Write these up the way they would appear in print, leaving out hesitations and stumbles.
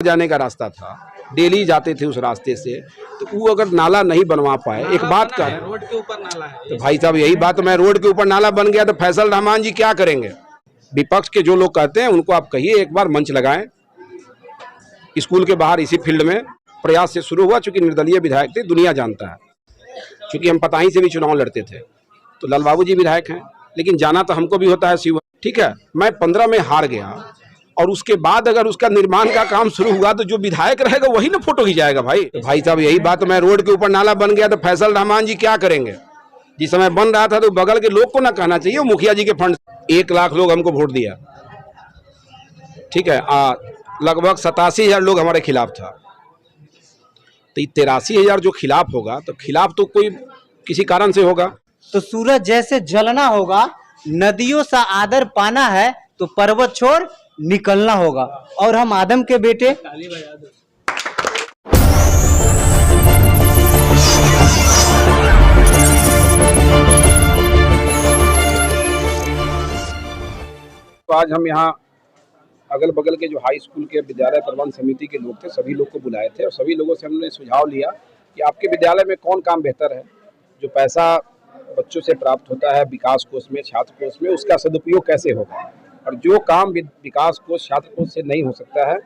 जाने का रास्ता था, डेली जाते थे उस रास्ते से, तो वो अगर नाला नहीं बनवा पाए, एक बात कर, रोड के ऊपर नाला है तो भाई साहब यही बात, मैं रोड के ऊपर नाला बन गया तो फैसल रहमान जी क्या करेंगे? विपक्ष के जो लोग कहते हैं उनको आप कहिए एक बार मंच लगाएं। स्कूल के बाहर इसी फील्ड में प्रयास से शुरू हुआ, चूंकि निर्दलीय विधायक थे, दुनिया जानता है, चूंकि हम पताही से भी चुनाव लड़ते थे, तो लाल बाबू जी विधायक हैं, लेकिन जाना तो हमको भी होता है शिव, ठीक है। मैं 15 में हार गया और उसके बाद अगर उसका निर्माण का काम शुरू हुआ तो जो विधायक रहेगा वही ना फोटो खिंचाएगा भाई। तो भाई साहब यही बात, मैं रोड के ऊपर नाला बन गया तो फैसल रहमान जी क्या करेंगे? जिस समय बन रहा था तो बगल के लोग को ना कहना चाहिए मुखिया जी के फंड, 1 लाख लोग हमको वोट दिया, ठीक है, लगभग 87,000 लोग हमारे खिलाफ था, तो 83,000 जो खिलाफ होगा तो खिलाफ तो कोई किसी कारण से होगा। तो सूरज जैसे जलना होगा, नदियों सा आदर पाना है तो पर्वत छोड़ निकलना होगा। और हम आदम के बेटे तो आज हम यहाँ अगल बगल के जो हाई स्कूल के विद्यालय प्रबंध समिति के लोग थे, सभी लोग को बुलाए थे और सभी लोगों से हमने सुझाव लिया कि आपके विद्यालय में कौन काम बेहतर है, जो पैसा बच्चों से प्राप्त होता है विकास कोष में, छात्र कोष में, उसका सदुपयोग कैसे होगा, और जो काम विकास कोष छात्र कोष से नहीं हो सकता है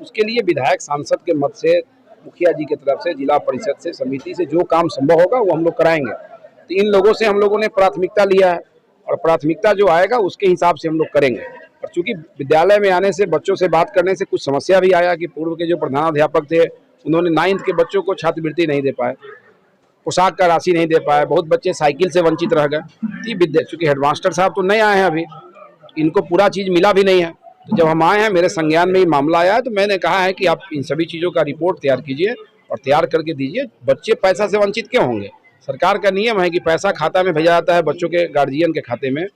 उसके लिए विधायक सांसद के मत से, मुखिया जी की तरफ से, जिला परिषद से, समिति से जो काम संभव होगा वो हम लोग कराएंगे। तो इन लोगों से हम लोगों ने प्राथमिकता लिया है और प्राथमिकता जो आएगा उसके हिसाब से हम लोग करेंगे। और चूंकि विद्यालय में आने से, बच्चों से बात करने से कुछ समस्या भी आया कि पूर्व के जो प्रधानाध्यापक थे उन्होंने 9th के बच्चों को छात्रवृत्ति नहीं दे पाए, पोशाक का राशि नहीं दे पाए, बहुत बच्चे साइकिल से वंचित रह गए। चूँकि हेडमास्टर साहब तो नए आए हैं अभी, इनको पूरा चीज़ मिला भी नहीं है, तो जब हम आए हैं मेरे संज्ञान में ये मामला आया है तो मैंने कहा है कि आप इन सभी चीज़ों का रिपोर्ट तैयार कीजिए और तैयार करके दीजिए। बच्चे पैसा से वंचित क्यों होंगे? सरकार का नियम है कि पैसा खाता में भेजा जाता है बच्चों के गार्जियन के खाते में,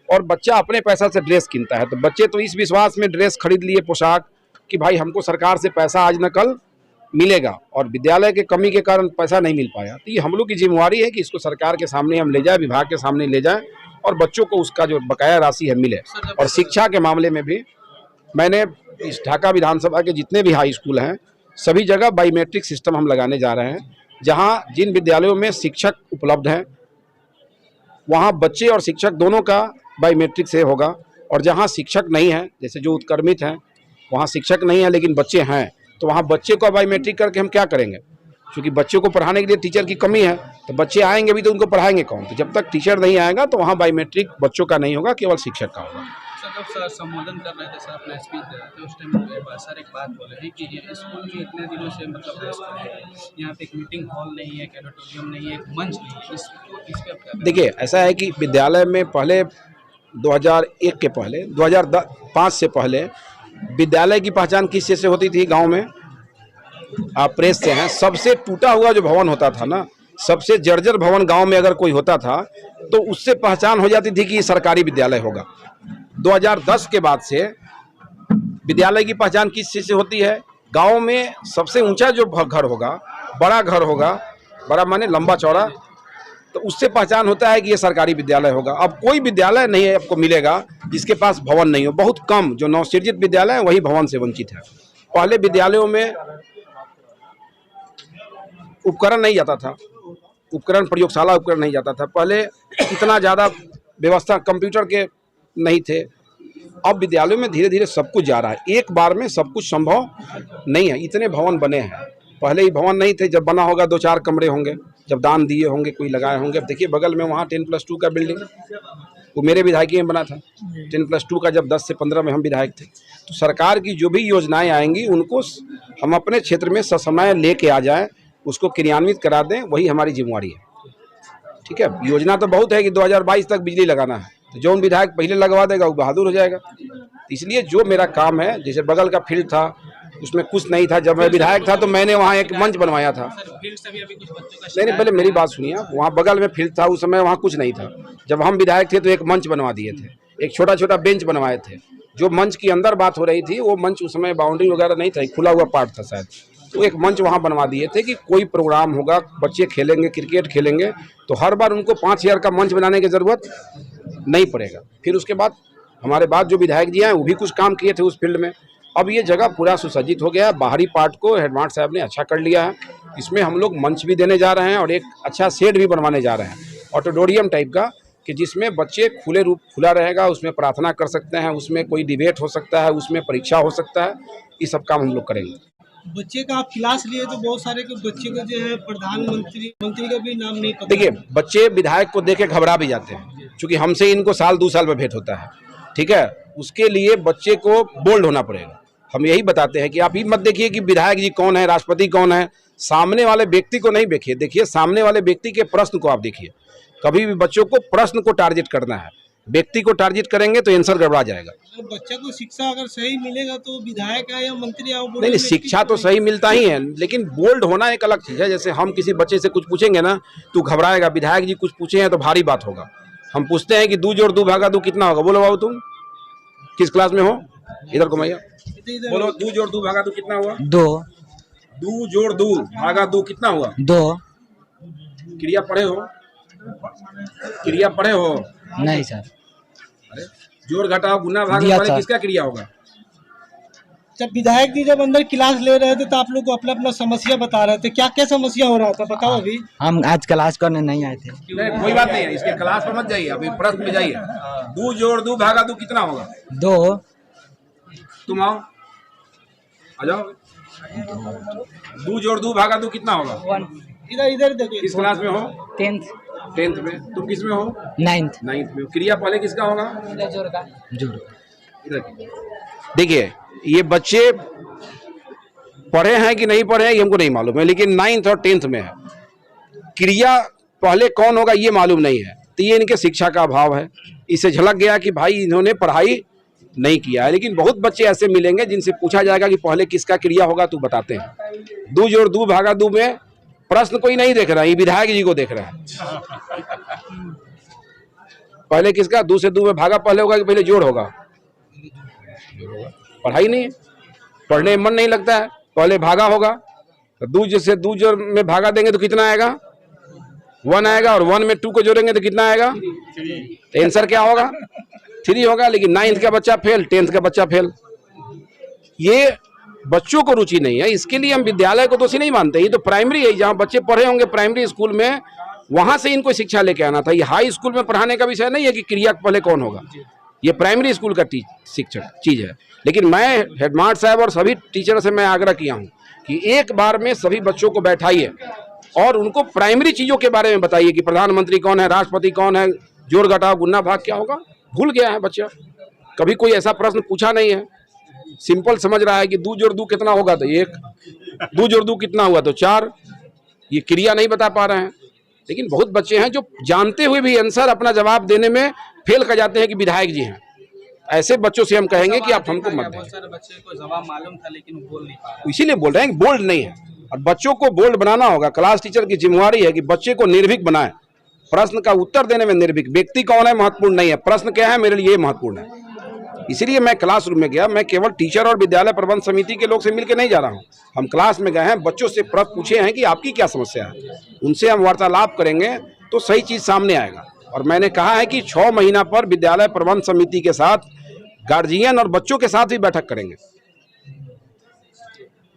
और बच्चा अपने पैसा से ड्रेस किनता है, तो बच्चे तो इस विश्वास में ड्रेस खरीद लिए, पोशाक, कि भाई हमको सरकार से पैसा आज न कल मिलेगा, और विद्यालय के कमी के कारण पैसा नहीं मिल पाया। तो ये हम लोग की जिम्मेवारी है कि इसको सरकार के सामने हम ले जाए, विभाग के सामने ले जाएं और बच्चों को उसका जो बकाया राशि है मिले। और शिक्षा के मामले में भी मैंने इस ढाका विधानसभा के जितने भी हाई स्कूल हैं सभी जगह बायोमेट्रिक सिस्टम हम लगाने जा रहे हैं, जहाँ जिन विद्यालयों में शिक्षक उपलब्ध हैं वहाँ बच्चे और शिक्षक दोनों का बायोमेट्रिक से होगा, और जहाँ शिक्षक नहीं है, जैसे जो उत्क्रमित हैं वहाँ शिक्षक नहीं है लेकिन बच्चे हैं, तो वहाँ बच्चे को बायोमेट्रिक करके हम क्या करेंगे? क्योंकि बच्चों को पढ़ाने के लिए टीचर की कमी है, तो बच्चे आएंगे भी तो उनको पढ़ाएंगे कौन? तो जब तक टीचर नहीं आएगा तो वहाँ बायोमेट्रिक बच्चों का नहीं होगा, केवल शिक्षक का होगा। सर संबोधन कर रहे थे सर, अपना स्पीच दे रहे थे, उस टाइम सर एक बात बोले हैं कि स्कूल में इतने दिनों से मतलब यहाँ पे एक मीटिंग हॉल नहीं है, कैफेटेरियम नहीं है, एक मंच नहीं है, इस पे देखिए ऐसा है कि विद्यालय में पहले 2001 के पहले 2005 से पहले विद्यालय की पहचान किस चीज़ से होती थी? गांव में आप प्रेस से हैं, सबसे टूटा हुआ जो भवन होता था ना, सबसे जर्जर भवन गांव में अगर कोई होता था तो उससे पहचान हो जाती थी कि ये सरकारी विद्यालय होगा। 2010 के बाद से विद्यालय की पहचान किस चीज़ से होती है? गांव में सबसे ऊंचा जो घर होगा, बड़ा घर होगा, बड़ा माने लंबा चौड़ा, तो उससे पहचान होता है कि ये सरकारी विद्यालय होगा। अब कोई विद्यालय नहीं है आपको मिलेगा जिसके पास भवन नहीं हो, बहुत कम जो नवसृजित विद्यालय है वही भवन से वंचित है। पहले विद्यालयों में उपकरण नहीं जाता था, उपकरण प्रयोगशाला उपकरण नहीं जाता था, पहले इतना ज़्यादा व्यवस्था कंप्यूटर के नहीं थे। अब विद्यालयों में धीरे धीरे सब कुछ जा रहा है, एक बार में सब कुछ संभव नहीं है, इतने भवन बने हैं। पहले ही भवन नहीं थे, जब बना होगा 2-4 कमरे होंगे, जब दान दिए होंगे, कोई लगाए होंगे। अब देखिए बगल में वहाँ 10+2 का बिल्डिंग, वो मेरे विधायकी में बना था 10+2 का, जब 10 से 15 में हम विधायक थे। तो सरकार की जो भी योजनाएं आएंगी उनको हम अपने क्षेत्र में ससमय लेके आ जाएं, उसको क्रियान्वित करा दें, वही हमारी जिम्मेवारी है। ठीक है, योजना तो बहुत है कि 2022 तक बिजली लगाना है, तो जो विधायक पहले लगवा देगा वो बहादुर हो जाएगा। इसलिए जो मेरा काम है, जैसे बगल का फील्ड था उसमें कुछ नहीं था, जब मैं विधायक था तो मैंने वहाँ एक मंच बनवाया था। नहीं, पहले मेरी बात सुनिए, वहाँ बगल में फील्ड था, उस समय वहाँ कुछ नहीं था। जब हम विधायक थे तो एक मंच बनवा दिए थे, एक छोटा छोटा बेंच बनवाए थे। जो मंच की अंदर बात हो रही थी वो मंच उस समय बाउंड्री वगैरह नहीं था, खुला हुआ पार्ट था शायद, तो एक मंच वहाँ बनवा दिए थे कि कोई प्रोग्राम होगा, बच्चे खेलेंगे, क्रिकेट खेलेंगे, तो हर बार उनको 5000 का मंच बनाने की ज़रूरत नहीं पड़ेगा। फिर उसके बाद हमारे बाद जो विधायक जी हैं वो भी कुछ काम किए थे उस फील्ड में, अब ये जगह पूरा सुसज्जित हो गया है। बाहरी पार्ट को हेडमास्टर साहब ने अच्छा कर लिया है। इसमें हम लोग मंच भी देने जा रहे हैं और एक अच्छा शेड भी बनवाने जा रहे हैं, ऑडिटोरियम टाइप का, कि जिसमें बच्चे खुला रहेगा, उसमें प्रार्थना कर सकते हैं, उसमें कोई डिबेट हो सकता है, उसमें परीक्षा हो सकता है। ये सब काम हम लोग करेंगे। बच्चे का आप क्लास लिए तो बहुत सारे के बच्चे को जो है प्रधानमंत्री मंत्री का भी नाम नहीं पता। देखिए, बच्चे विधायक को देख के घबरा भी जाते हैं, क्योंकि हमसे इनको साल 2 साल में भेंट होता है। ठीक है, उसके लिए बच्चे को बोल्ड होना पड़ेगा। हम यही बताते हैं कि आप ही मत देखिए कि विधायक जी कौन है, राष्ट्रपति कौन है, सामने वाले व्यक्ति को नहीं देखिए सामने वाले व्यक्ति के प्रश्न को आप देखिए। कभी भी बच्चों को प्रश्न को टारगेट करना है, व्यक्ति को टारगेट करेंगे तो आंसर गड़बड़ा जाएगा। अगर बच्चा को शिक्षा अगर सही मिलेगा तो विधायक है या मंत्री है, नहीं, शिक्षा तो सही मिलता ही है, लेकिन बोल्ड होना एक अलग चीज़ है। जैसे हम किसी बच्चे से कुछ पूछेंगे ना, तो घबराएगा। विधायक जी कुछ पूछे हैं तो भारी बात होगा। हम पूछते हैं कि 2 जोड़ 2 भागा 2 कितना होगा, बोलो बाबू तुम किस क्लास में हो, इधर को मैया बोलो, 2 जोड़ 2 भागा 2 कितना हुआ? 2 2 जोड़ 2 भागा 2 कितना हुआ? 2 क्रिया पढ़े हो? क्रिया पढ़े हो? नहीं सर। अरे जोड़ घटाओ गुना भाग वाले किसका क्रिया होगा? जब विधायक जी जब अंदर क्लास ले रहे थे तो आप लोग को अपना अपना समस्या बता रहे थे, क्या क्या समस्या हो रहा था बताओ अभी। हम आज क्लास करने नहीं आए थे। नहीं, कोई बात नहीं है, इसके क्लास पर मत जाइए, अभी प्रश्न में जाइए। 2 जोड़ 2 भागा 2 कितना होगा? 2 तुम आओ, आ जाओ। 2 जोड़ 2 भागा 2 कितना होगा? 1 इधर इधर देखिए। किस क्लास में हो? 10th में। तुम किस में हो? 9th में। क्रिया पहले किसका होगा? जोड़। इधर देखिए, ये बच्चे पढ़े हैं कि नहीं पढ़े हैं ये हमको नहीं मालूम है, लेकिन 9th और 10th में है। क्रिया पहले कौन होगा ये मालूम नहीं है, तो ये इनके शिक्षा का अभाव है। इससे झलक गया कि भाई इन्होंने पढ़ाई नहीं किया है। लेकिन बहुत बच्चे ऐसे मिलेंगे जिनसे पूछा जाएगा कि पहले किसका क्रिया होगा, तो बताते हैं 2 जोड़ 2 भागा 2 में प्रश्न कोई नहीं देख रहा है, ये विधायक जी को देख रहा है। पहले किसका 2 से 2 में भागा पहले होगा कि पहले जोड़ होगा? पढ़ाई नहीं है, पढ़ने में मन नहीं लगता है, पहले भागा होगा। तो 2 से 2 जोड़ में भागा देंगे तो कितना आएगा? 1 आएगा, और 1 में 2 को जोड़ेंगे तो कितना आएगा? तो आंसर क्या होगा? 3 होगा। लेकिन 9th का बच्चा फेल, 10th का बच्चा फेल। ये बच्चों को रुचि नहीं है, इसके लिए हम विद्यालय को दोषी नहीं मानते। ये तो प्राइमरी है, जहाँ बच्चे पढ़े होंगे प्राइमरी स्कूल में, वहां से इनको शिक्षा लेके आना था। ये हाई स्कूल में पढ़ाने का विषय नहीं है कि क्रिया पहले कौन होगा। ये प्राइमरी स्कूल का शिक्षक चीज है। लेकिन मैं हेडमास्टर साहब और सभी टीचर से मैं आग्रह किया हूँ कि एक बार में सभी बच्चों को बैठाइए और उनको प्राइमरी चीजों के बारे में बताइए कि प्रधानमंत्री कौन है, राष्ट्रपति कौन है, जोड़ घटाव गुना भाग क्या होगा। भूल गया है बच्चा, कभी कोई ऐसा प्रश्न पूछा नहीं है। सिंपल समझ रहा है कि 2 जोड़ 2 कितना होगा तो 1, 2 जोड़ 2 कितना हुआ तो 4। ये क्रिया नहीं बता पा रहे हैं। लेकिन बहुत बच्चे हैं जो जानते हुए भी आंसर अपना जवाब देने में फेल कर जाते हैं कि विधायक जी हैं। ऐसे बच्चों से हम कहेंगे कि आप हमको मत दें। बहुत सारे बच्चे को जवाब मालूम था लेकिन वो बोल नहीं पा रहे, इसीलिए बोल रहे हैं कि बोल्ड नहीं है, और बच्चों को बोल्ड बनाना होगा। क्लास टीचर की जिम्मेवारी है कि बच्चे को निर्भीक बनाए, प्रश्न का उत्तर देने में निर्भीक। व्यक्ति कौन है महत्वपूर्ण नहीं है, प्रश्न क्या है मेरे लिए ये महत्वपूर्ण है। इसीलिए मैं क्लासरूम में गया, मैं केवल टीचर और विद्यालय प्रबंध समिति के लोग से मिलकर नहीं जा रहा हूँ। हम क्लास में गए हैं, बच्चों से प्रश्न पूछे हैं कि आपकी क्या समस्या है, उनसे हम वार्तालाप करेंगे तो सही चीज सामने आएगा। और मैंने कहा है कि 6 महीना पर विद्यालय प्रबंध समिति के साथ गार्जियन और बच्चों के साथ भी बैठक करेंगे,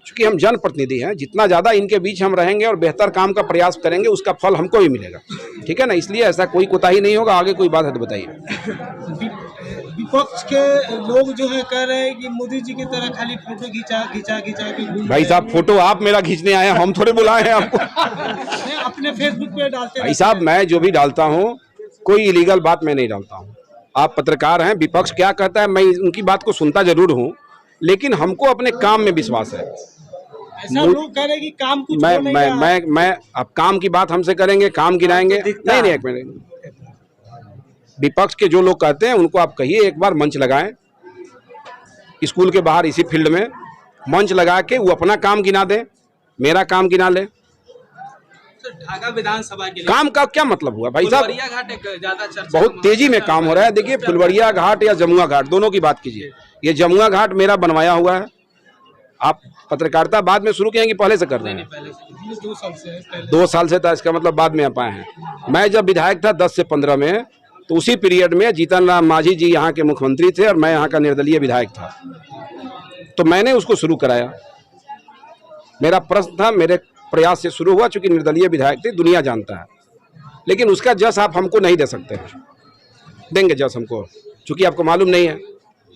क्योंकि हम जनप्रतिनिधि हैं। जितना ज़्यादा इनके बीच हम रहेंगे और बेहतर काम का प्रयास करेंगे, उसका फल हमको भी मिलेगा। ठीक है ना, इसलिए ऐसा कोई कोताही नहीं होगा। आगे कोई बात है तो बताइए। विपक्ष के लोग जो है कह रहे हैं कि मोदी जी की तरह खाली फोटो खिंचा के घूम भाई साहब, फोटो आप मेरा खींचने आए हैं, हम थोड़े बुलाए हैं आपको। अपने फेसबुक पे डालते हैं। भाई साहब, मैं जो भी डालता हूँ कोई इलीगल बात मैं नहीं डालता हूँ। आप पत्रकार हैं, विपक्ष क्या कहता है मैं उनकी बात को सुनता जरूर हूँ, लेकिन हमको अपने काम में विश्वास है। ऐसा लोग कह रहे हैं कि काम कुछ हो नहीं रहा। मैं अब काम की बात हमसे करेंगे, काम गिनाएंगे? नहीं, एक मिनट। विपक्ष के जो लोग कहते हैं उनको आप कहिए एक बार मंच लगाएं स्कूल के बाहर, इसी फील्ड में मंच लगा के वो अपना काम गिना दें, मेरा काम गिना ले। ढाका विधानसभा के लिए काम का क्या मतलब हुआ भाई साहब? फुलवरिया घाट एक ज्यादा चर्चा, बहुत तेजी में काम हो रहा है। देखिए, फुलवरिया घाट या जमुआ घाट, दोनों की बात कीजिए। ये जमुआ घाट मेरा बनवाया हुआ है। आप पत्रकारिता बाद में शुरू किए कि पहले से कर रहे हैं? पहले से 2 साल से 2 साल से था, इसका मतलब बाद में आप आए हैं। मैं जब विधायक था 10 से 15 में, तो उसी पीरियड में जीतन राम मांझी जी यहाँ के मुख्यमंत्री थे और मैं यहाँ का निर्दलीय विधायक था। तो मैंने उसको शुरू कराया। मेरा प्रश्न था, मेरे प्रयास से शुरू हुआ, चूंकि निर्दलीय विधायक थे, दुनिया जानता है, लेकिन उसका जस आप हमको नहीं दे सकते हैं। देंगे जस हमको, चूंकि आपको मालूम नहीं है।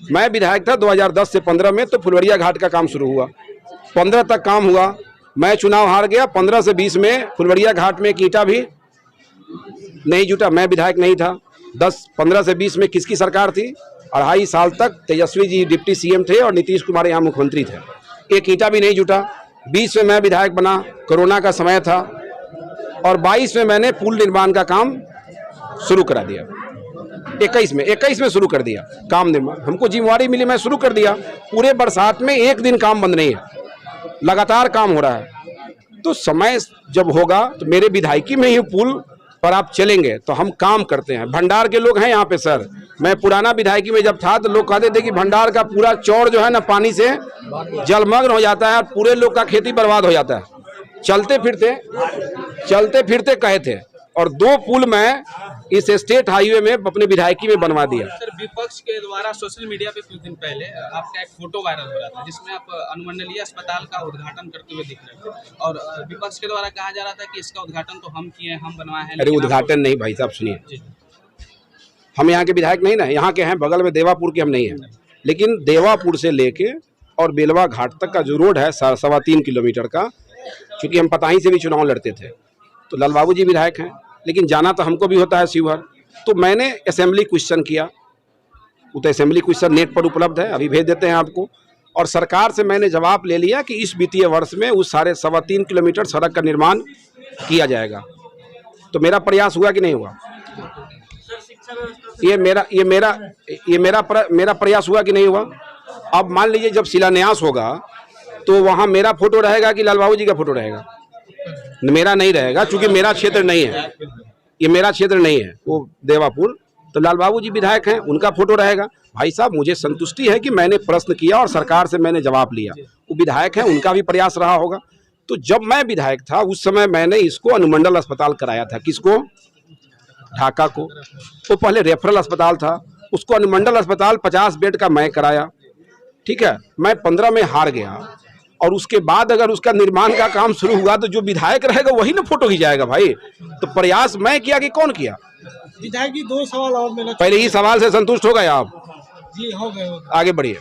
मैं विधायक था 2010 से 15 में, तो फुलवरिया घाट का काम शुरू हुआ, 15 तक काम हुआ। मैं चुनाव हार गया, 15 से 20 में फुलवरिया घाट में एक ईंटा भी नहीं जुटा। मैं विधायक नहीं था। 15 से 20 में किसकी सरकार थी? 2.5 साल तक तेजस्वी जी डिप्टी सीएम थे और नीतीश कुमार यहाँ मुख्यमंत्री थे, एक ईंटा भी नहीं जुटा। 20 में मैं विधायक बना, कोरोना का समय था, और 22 में मैंने पुल निर्माण का काम शुरू करा दिया। 21 में शुरू कर दिया काम निर्माण, हमको जिम्मेवारी मिली, मैं शुरू कर दिया। पूरे बरसात में एक दिन काम बंद नहीं है, लगातार काम हो रहा है। तो समय जब होगा तो मेरे विधायकी में ही पुल पर आप चलेंगे तो हम काम करते हैं। भंडार के लोग हैं यहाँ पे सर। मैं पुराना विधायकी में जब था तो लोग कहते थे कि भंडार का पूरा चौड़ जो है ना पानी से जलमग्न हो जाता है और पूरे लोग का खेती बर्बाद हो जाता है। चलते फिरते कहे थे, और 2 पुल मैं इस स्टेट हाईवे में अपने विधायकी में बनवा दिया। सर, विपक्ष के द्वारा सोशल मीडिया पे कुछ दिन पहले आपका एक फोटो वायरल हो रहा था, जिसमें आप अनुमंडलीय अस्पताल का उद्घाटन करते हुए दिख रहे थे, और विपक्ष के द्वारा कहा जा रहा था कि इसका उद्घाटन तो हम किए हैं, हम बनवाए हैं। अरे उद्घाटन नहीं भाई साहब, सुनिए, हम यहाँ के विधायक नहीं ना, यहाँ के हैं, बगल में देवापुर के हम नहीं हैं, लेकिन देवापुर से लेके और बेलवा घाट तक का जो रोड है 3.25 किलोमीटर का, चूँकि हम पताही से भी चुनाव लड़ते थे, तो लाल बाबू जी विधायक हैं, लेकिन जाना तो हमको भी होता है शिवहर। तो मैंने असेंबली क्वेश्चन किया, वो तो असेंबली क्वेश्चन नेट पर उपलब्ध है, अभी भेज देते हैं आपको। और सरकार से मैंने जवाब ले लिया कि इस वित्तीय वर्ष में उस 3.25 किलोमीटर सड़क का निर्माण किया जाएगा। तो मेरा प्रयास हुआ कि नहीं हुआ? मेरा प्रयास हुआ कि नहीं हुआ? अब मान लीजिए जब शिलान्यास होगा तो वहाँ मेरा फोटो रहेगा कि लाल बाबू जी का फोटो रहेगा? मेरा नहीं रहेगा, क्योंकि मेरा क्षेत्र नहीं है, ये मेरा क्षेत्र नहीं है, वो देवापुर। तो लाल बाबू जी विधायक हैं, उनका फोटो रहेगा। भाई साहब, मुझे संतुष्टि है कि मैंने प्रश्न किया और सरकार से मैंने जवाब लिया। वो विधायक हैं, उनका भी प्रयास रहा होगा। तो जब मैं विधायक था उस समय मैंने इसको अनुमंडल अस्पताल कराया था। किसको? ढाका को। वो पहले रेफरल अस्पताल था, उसको अनुमंडल अस्पताल 50 बेड का मैं कराया। ठीक है, मैं 15 में हार गया, और उसके बाद अगर उसका निर्माण का काम शुरू हुआ तो जो विधायक रहेगा वही ना फोटो खिंचाएगा भाई। तो प्रयास मैं किया कि कौन किया? विधायक जी 2 सवाल और मेरा। पहले ही सवाल से संतुष्ट हो गए आप? जी हो गए। आगे बढ़िए।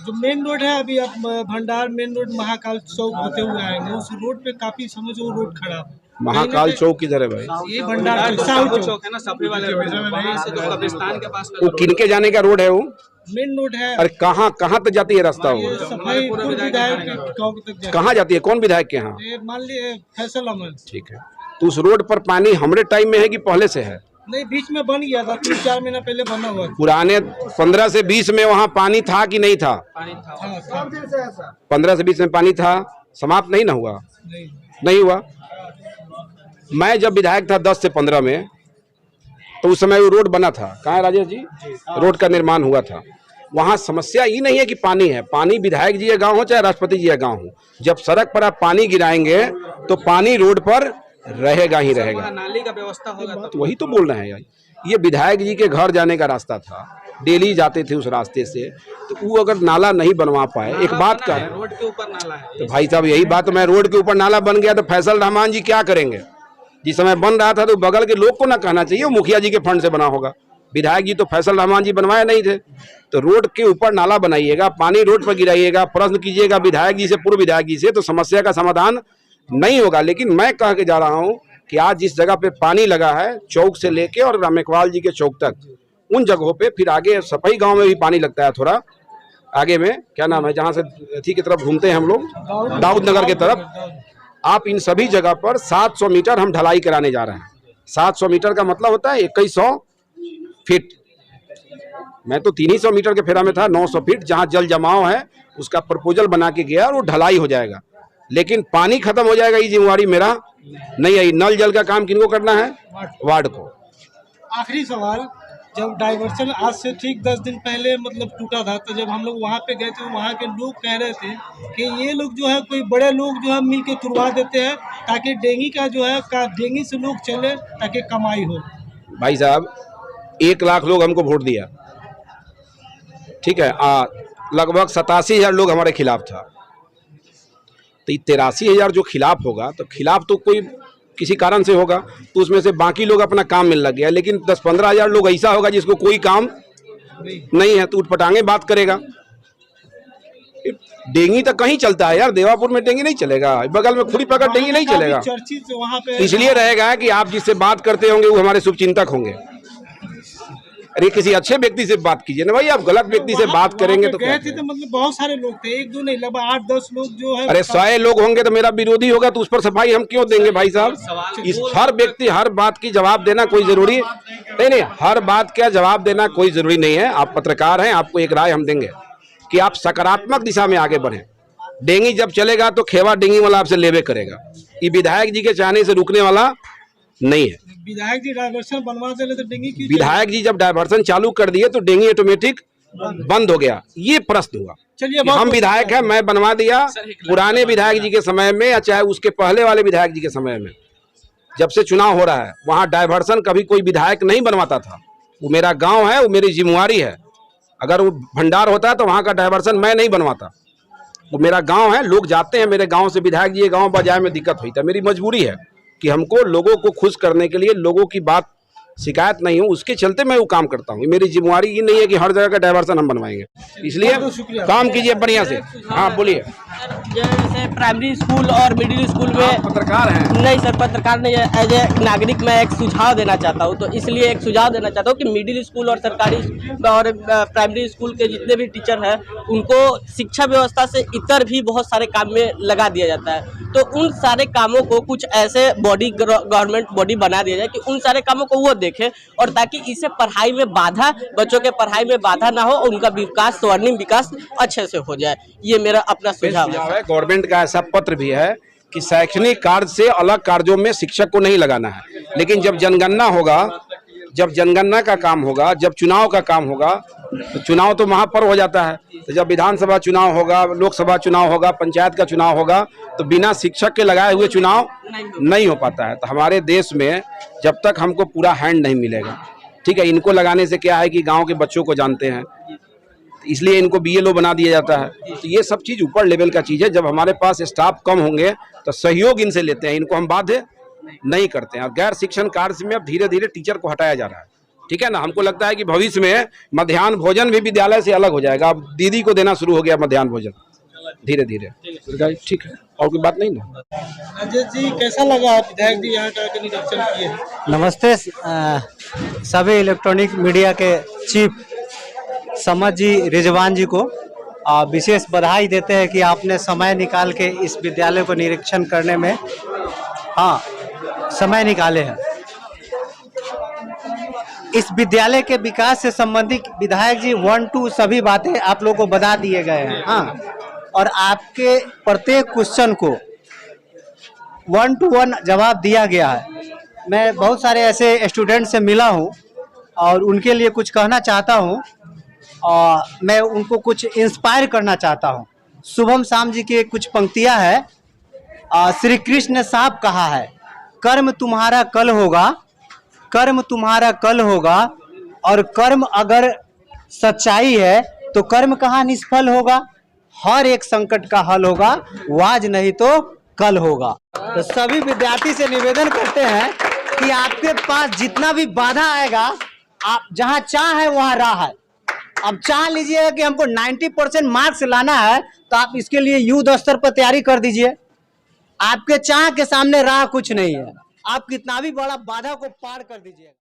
जो मेन रोड है, अभी आप भंडार मेन रोड महाकाल चौक होते हुए आएंगे, उस रोड पे काफी समय से वो रोड खराब है। महाकाल चौक किधर है भाई? ये भंडार चौक है ना, सफे वाले रोड, वहाँ से तो कब्रिस्तान के पास वो किनके जाने का रोड है? वो मेन रोड है। अरे कहाँ तक जाती है रास्ता? वो सफाई विधायक के गाँव तक कहाँ जाती है? कौन विधायक के यहाँ? मान लीजिए फैसल अहमद। ठीक है, तो उस रोड पर पानी हमरे टाइम में है कि पहले से है? नहीं, बीच में बन गया था, 3-4 महीना पहले बना हुआ। पुराने 15 से 20 में वहाँ पानी था कि नहीं था? पानी था। 15 से 20 में पानी था, समाप्त नहीं ना हुआ? नहीं हुआ। मैं जब विधायक था 10 से 15 में, तो उस समय वो रोड बना था। कहाँ है राजेश जी? रोड का निर्माण हुआ था। वहाँ समस्या ये नहीं है कि पानी है, पानी विधायक जी का गाँव हो चाहे राष्ट्रपति जी का गाँव हो, जब सड़क पर आप पानी गिराएंगे तो पानी रोड पर रहेगा ही रहेगा। नाली का व्यवस्था होगा तो वही तो बोल रहे हैं यार। ये विधायक जी के घर जाने का रास्ता था, डेली जाते थे उस रास्ते से, तो वो अगर नाला नहीं बनवा पाए, एक बात का रोड के ऊपर नाला है, तो भाई साहब यही बात, मैं रोड के ऊपर नाला बन गया तो फैसल रहमान जी क्या करेंगे? जिस समय बन रहा था तो बगल के लोग को ना कहना चाहिए वो मुखिया जी के फंड से बना होगा। विधायक जी तो फैसल रहमान जी बनवाए नहीं थे। तो रोड के ऊपर नाला बनाइएगा, पानी रोड पर गिराइएगा, प्रश्न कीजिएगा विधायक जी से, पूर्व विधायक जी से, तो समस्या का समाधान नहीं होगा। लेकिन मैं कह के जा रहा हूँ कि आज जिस जगह पे पानी लगा है, चौक से लेके और रामेकवाल जी के चौक तक, उन जगहों पे फिर आगे सफाई गांव में भी पानी लगता है, थोड़ा आगे में क्या नाम है जहाँ से अथी की तरफ घूमते हैं हम लोग, दाऊद नगर की तरफ, आप इन सभी जगह पर 700 मीटर हम ढलाई कराने जा रहे हैं। 700 मीटर का मतलब होता है 2100 फीट। मैं तो 300 मीटर के फेरा में था। 900 फीट जहाँ जल जमाव है उसका प्रपोजल बना के गया और वो ढलाई हो जाएगा। लेकिन पानी खत्म हो जाएगा, ये जिम्मेवारी मेरा नहीं आई। नल जल का काम किनको करना है? वार्ड को। आखिरी सवाल, जब डाइवर्सन आज से ठीक 10 दिन पहले मतलब टूटा था, तो जब हम लोग वहाँ पे गए थे, वहाँ के लोग कह रहे थे कि ये लोग जो है कोई बड़े लोग जो है मिल के तुड़वा देते हैं ताकि डेंगी का जो है डेंगी से लोग चले ताकि कमाई हो। भाई साहब 1 लाख लोग हमको वोट दिया, ठीक है, लगभग 87,000 लोग हमारे खिलाफ था। तो 83,000 जो खिलाफ होगा, तो खिलाफ तो कोई किसी कारण से होगा, तो उसमें से बाकी लोग अपना काम में लग गया। लेकिन 10-15,000 लोग ऐसा होगा जिसको कोई काम नहीं है, तो उठपटांगे बात करेगा। डेंगी तो कहीं चलता है यार, देवापुर में डेंगी नहीं चलेगा, बगल में खुरी पकड़ डेंगी नहीं चलेगा। चर्चित वहाँ पे इसलिए रहेगा कि आप जिससे बात करते होंगे वो हमारे शुभचिंतक होंगे। अरे किसी अच्छे व्यक्ति से बात कीजिए ना भाई, आप गलत व्यक्ति से बात करेंगे तो गए थे तो मतलब बहुत सारे लोग थे, एक दो नहीं, लगभग 8-10 लोग जो है। अरे 100 लोग होंगे तो मेरा विरोधी होगा, तो उस पर सफाई हम क्यों देंगे भाई साहब? इस हर व्यक्ति हर बात की जवाब देना कोई जरूरी नहीं, हर बात का जवाब देना कोई जरूरी नहीं है। आप पत्रकार हैं, आपको एक राय हम देंगे कि आप सकारात्मक दिशा में आगे बढ़ें। डेंगी जब चलेगा तो खेवा डेंगी वाला आपसे लेवे करेगा, ये विधायक जी के चाहने से रुकने वाला नहीं है। विधायक जी डायवर्सन बनवा दे तो डेंगी की, विधायक जी जब डायवर्सन चालू कर दिए तो डेंगी ऑटोमेटिक बंद हो गया। ये प्रश्न हुआ। चलिए हम विधायक हैं, मैं बनवा दिया पुराने विधायक जी के समय में या चाहे उसके पहले वाले विधायक जी के समय में, जब से चुनाव हो रहा है वहां डायवर्सन कभी कोई विधायक नहीं बनवाता था। वो मेरा गांव है, वो मेरी जिम्मेवारी है। अगर वो भंडार होता है तो वहां का डायवर्सन मैं नहीं बनवाता। वो मेरा गांव है, लोग जाते हैं मेरे गांव से, विधायक जी ये गांव बजाय में दिक्कत हुई था। मेरी मजबूरी है कि हमको लोगों को खुश करने के लिए, लोगों की बात शिकायत नहीं हो उसके चलते मैं वो काम करता हूँ। मेरी जिम्मेवारी ये नहीं है कि हर जगह का डायवर्सन हम बनवाएंगे, इसलिए काम कीजिए बढ़िया से। हाँ बोलिए। जैसे प्राइमरी स्कूल और मिडिल स्कूल में पत्रकार हैं? नहीं सर, पत्रकार नहीं है, एज ए नागरिक मैं एक सुझाव देना चाहता हूँ। तो इसलिए एक सुझाव देना चाहता हूँ कि मिडिल स्कूल और सरकारी और प्राइमरी स्कूल के जितने भी टीचर हैं उनको शिक्षा व्यवस्था से इतर भी बहुत सारे काम में लगा दिया जाता है। तो उन सारे कामों को कुछ ऐसे बॉडी, गवर्नमेंट बॉडी बना दिया जाए कि उन सारे कामों को वो देखें, और ताकि इससे पढ़ाई में बाधा, बच्चों के पढ़ाई में बाधा ना हो और उनका विकास, स्वर्णिम विकास अच्छे से हो जाए। ये मेरा अपना सुझाव है। गवर्नमेंट का ऐसा पत्र भी है कि शैक्षणिक कार्य से अलग कार्यों में शिक्षक को नहीं लगाना है। लेकिन जब जनगणना होगा, जब जनगणना का काम होगा, जब चुनाव का काम होगा, तो चुनाव तो वहाँ पर हो जाता है। तो जब विधानसभा चुनाव होगा, लोकसभा चुनाव होगा, पंचायत का चुनाव होगा, तो बिना शिक्षक के लगाए हुए चुनाव नहीं हो पाता है। तो हमारे देश में जब तक हमको पूरा हैंड नहीं मिलेगा, ठीक है, इनको लगाने से क्या है कि गाँव के बच्चों को जानते हैं, इसलिए इनको BLO बना दिया जाता है। तो ये सब चीज़ ऊपर लेवल का चीज़ है। जब हमारे पास स्टाफ कम होंगे तो सहयोग इनसे लेते हैं, इनको हम बाध्य नहीं करते हैं। और गैर शिक्षण कार्य से में अब धीरे धीरे टीचर को हटाया जा रहा है, ठीक है ना। हमको लगता है कि भविष्य में मध्याह्न भोजन भी विद्यालय से अलग हो जाएगा। अब दीदी को देना शुरू हो गया मध्याह्न भोजन धीरे धीरे, ठीक है। और कोई बात नहीं ना। अजय जी कैसा लगा विधायक जी यहाँ का निरीक्षण किए? नमस्ते सभी इलेक्ट्रॉनिक मीडिया के चीफ समझ जी, रिजवान जी को विशेष बधाई देते हैं कि आपने समय निकाल के इस विद्यालय को निरीक्षण करने में समय निकाले हैं। इस विद्यालय के विकास से संबंधित विधायक जी 1-2 सभी बातें आप लोगों को बता दिए गए हैं। और आपके प्रत्येक क्वेश्चन को 1 to 1 जवाब दिया गया है। मैं बहुत सारे ऐसे स्टूडेंट से मिला हूँ और उनके लिए कुछ कहना चाहता हूँ, और मैं उनको कुछ इंस्पायर करना चाहता हूँ। शुभम शाम जी की कुछ पंक्तियाँ है। श्री कृष्ण ने साफ कहा है, कर्म तुम्हारा कल होगा, कर्म तुम्हारा कल होगा, और कर्म अगर सच्चाई है तो कर्म कहाँ निष्फल होगा। हर एक संकट का हल होगा, आज नहीं तो कल होगा। तो सभी विद्यार्थी से निवेदन करते हैं कि आपके पास जितना भी बाधा आएगा, आप जहाँ चाह है वहाँ राह है। अब चाह लीजिएगा कि हमको 90% मार्क्स लाना है, तो आप इसके लिए युद्ध स्तर पर तैयारी कर दीजिए। आपके चाह के सामने राह कुछ नहीं है, आप कितना भी बड़ा बाधा को पार कर दीजिए।